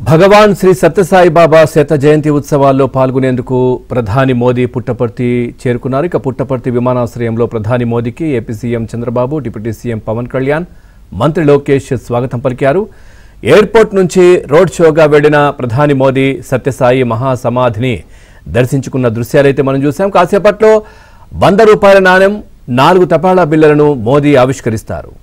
భగవాన్ శ్రీ సత్యసాయి బాబా శత జయంతి ఉత్సవాల్లో పాల్గొనేందుకు ప్రధాని మోదీ పుట్టపర్తి చేరుకున్నారు. ఇక పుట్టపర్తి విమానాశ్రయంలో ప్రధాని మోదీకి AP CM Chandrababu, deputy CM Pawan Kalyan, మంత్రి లోకేష్ స్వాగతం పలికారు. ఎయిర్పోర్ట్ నుంచి రోడ్ షోగా వెళ్లిన ప్రధాని మోదీ సత్యసాయి మహాసమాధిని దర్శించుకున్న దృశ్యాలైతే మనం చూసాం. కాసేపట్లో 100 రూపాయల నాణెం, 4 తపాలా బిళ్లలను మోదీ ఆవిష్కరిస్తారు.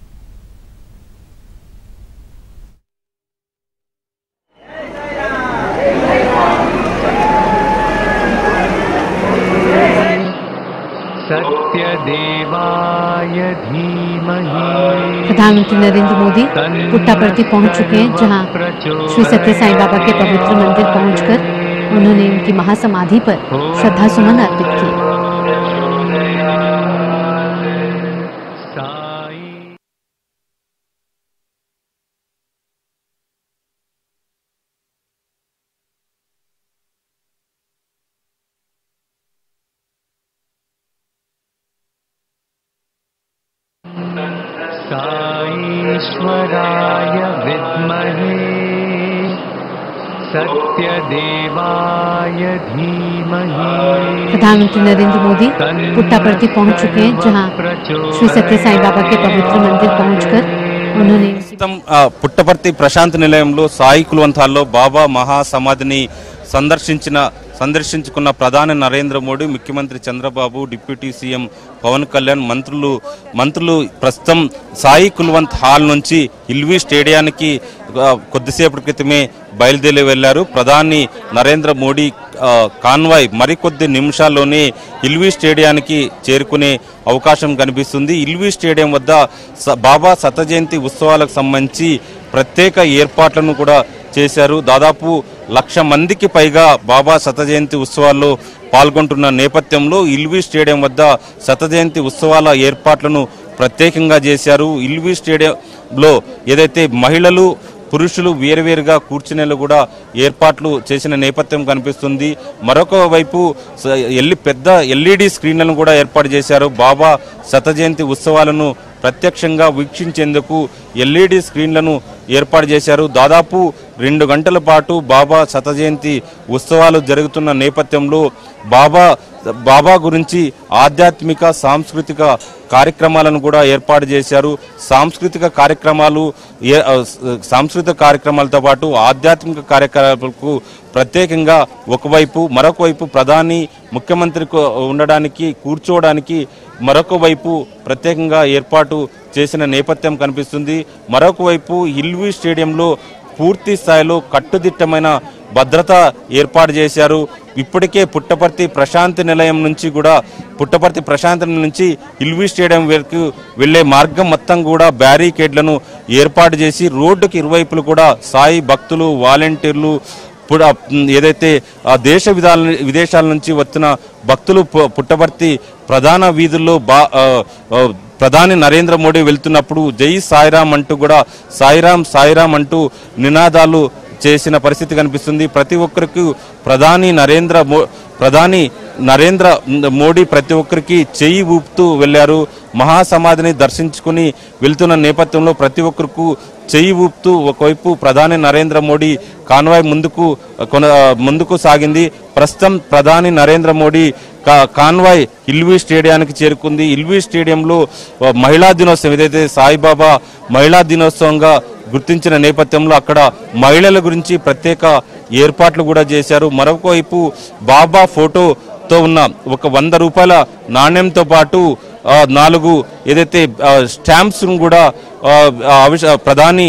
प्रधानमंत्री नरेंद्र मोदी पुट्टापर्थी पहुंच चुके हैं, जहां श्री सत्य साई बाबा के पवित्र मंदिर पहुंचकर उन्होंने उनकी महासमाधि पर श्रद्धा सुमन अर्पित किए। साईश्वराय विद्महे सत्यदेवाय धीमहि। प्रधानमंत्री नरेंद्र मोदी पुट्टापर्थी पहुंच चुके हैं, जहां श्री सत्य साई बाबा के पवित्र मंदिर पहुंचकर उन्होंने పుట్టపర్తి ప్రశాంతి నిలయంలో సాయి కుల్వంతాల్లో బాబా మహాసమాధిని సందర్శించుకున్న ప్రధాని నరేంద్ర మోడీ, ముఖ్యమంత్రి చంద్రబాబు, డిప్యూటీ సీఎం పవన్ కళ్యాణ్, మంత్రులు ప్రస్తుతం సాయి కుల్వంత్ హాల్ నుంచి ఇల్వీ స్టేడియానికి కొద్దిసేపటి క్రితమే బయలుదేరి వెళ్లారు. ప్రధాని నరేంద్ర మోడీ కాన్వాయ్ మరికొద్ది నిమిషాల్లోనే ఇల్వీ స్టేడియానికి చేరుకునే అవకాశం కనిపిస్తుంది. ఇల్వీ స్టేడియం వద్ద బాబా శత జయంతి ఉత్సవాలకు సంబంధించి ప్రత్యేక ఏర్పాట్లను కూడా చేశారు. దాదాపు 1,00,000 మందికి పైగా బాబా శత జయంతి ఉత్సవాల్లో పాల్గొంటున్న నేపథ్యంలో ఇల్వీ స్టేడియం వద్ద శత జయంతి ఉత్సవాల ఏర్పాట్లను ప్రత్యేకంగా చేశారు. ఇల్వీ స్టేడియంలో ఏదైతే మహిళలు, పురుషులు వేరువేరుగా కూర్చునేలు కూడా ఏర్పాట్లు చేసిన నేపథ్యం కనిపిస్తుంది. మరొక వైపు పెద్ద ఎల్ఈడి స్క్రీన్లను కూడా ఏర్పాటు చేశారు. బాబా శత జయంతి ఉత్సవాలను ప్రత్యక్షంగా వీక్షించేందుకు ఎల్ఈడి స్క్రీన్లను ఏర్పాటు చేశారు. దాదాపు 2 గంటల పాటు బాబా శత జయంతి ఉత్సవాలు జరుగుతున్న నేపథ్యంలో బాబా గురించి ఆధ్యాత్మిక, సాంస్కృతిక కార్యక్రమాలను కూడా ఏర్పాటు చేశారు. సాంస్కృతిక కార్యక్రమాలతో పాటు ఆధ్యాత్మిక కార్యక్రమాలకు ప్రత్యేకంగా ఒకవైపు, మరొక వైపు ప్రధాని, ముఖ్యమంత్రి ఉండడానికి, కూర్చోవడానికి మరొక వైపు ప్రత్యేకంగా ఏర్పాటు చేసిన నేపథ్యం కనిపిస్తుంది. మరొక వైపు ఇల్వీ స్టేడియంలో పూర్తి స్థాయిలో కట్టుదిట్టమైన భద్రత ఏర్పాటు చేశారు. ఇప్పటికే పుట్టపర్తి ప్రశాంతి నిలయం నుంచి ఇల్వీ స్టేడియం వరకు వెళ్లే మార్గం మొత్తం కూడా బ్యారికేడ్లను ఏర్పాటు చేసి రోడ్డుకి ఇరువైపులు కూడా సాయి భక్తులు, వాలంటీర్లు, ఏదైతే దేశ విదేశాల నుంచి వచ్చిన భక్తులు పుట్టపర్తి ప్రధాన వీధుల్లో ప్రధాని నరేంద్ర మోడీ వెళ్తున్నప్పుడు జై సాయిరాం అంటూ కూడా సాయిరాం అంటూ నినాదాలు చేసిన పరిస్థితి కనిపిస్తుంది. ప్రతి ఒక్కరికి ప్రధాని నరేంద్ర మోడీ ప్రతి ఒక్కరికి చెయ్యి ఊపుతూ వెళ్లారు. మహాసమాధిని దర్శించుకుని వెళ్తున్న నేపథ్యంలో ప్రతి ఒక్కరికి చెయ్యి ఊపుతూ ఒకవైపు ప్రధాని నరేంద్ర మోడీ కాన్వాయ్ ముందుకు సాగింది. ప్రస్తుతం ప్రధాని నరేంద్ర మోడీ కాన్వాయ్ ఇల్వీ స్టేడియానికి చేరుకుంది. ఇల్వీ స్టేడియంలో మహిళా దినోత్సవం, ఏదైతే సాయిబాబా మహిళా దినోత్సవంగా గుర్తించిన నేపథ్యంలో అక్కడ మహిళల గురించి ప్రత్యేక ఏర్పాట్లు కూడా చేశారు. మరొక వైపు బాబా ఫోటోతో ఉన్న ఒక 100 రూపాయల నాణ్యంతో పాటు 4 ఏదైతే స్టాంప్స్ కూడా ప్రధాని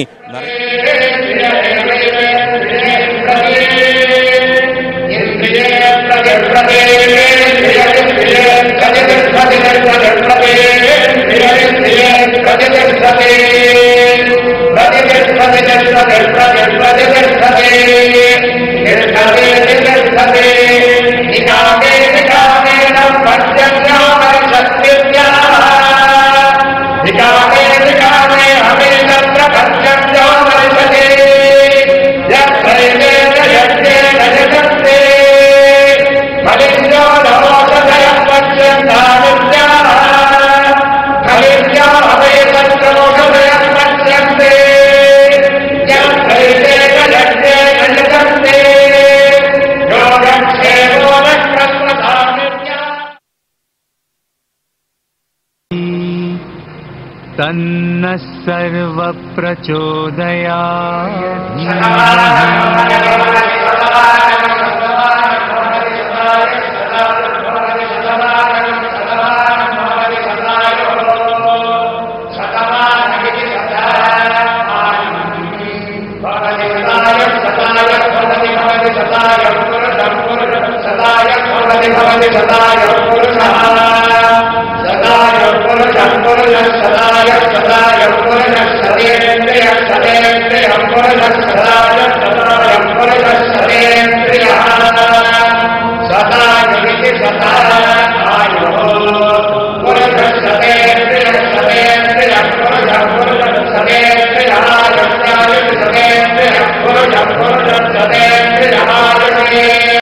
तन्नः सदाय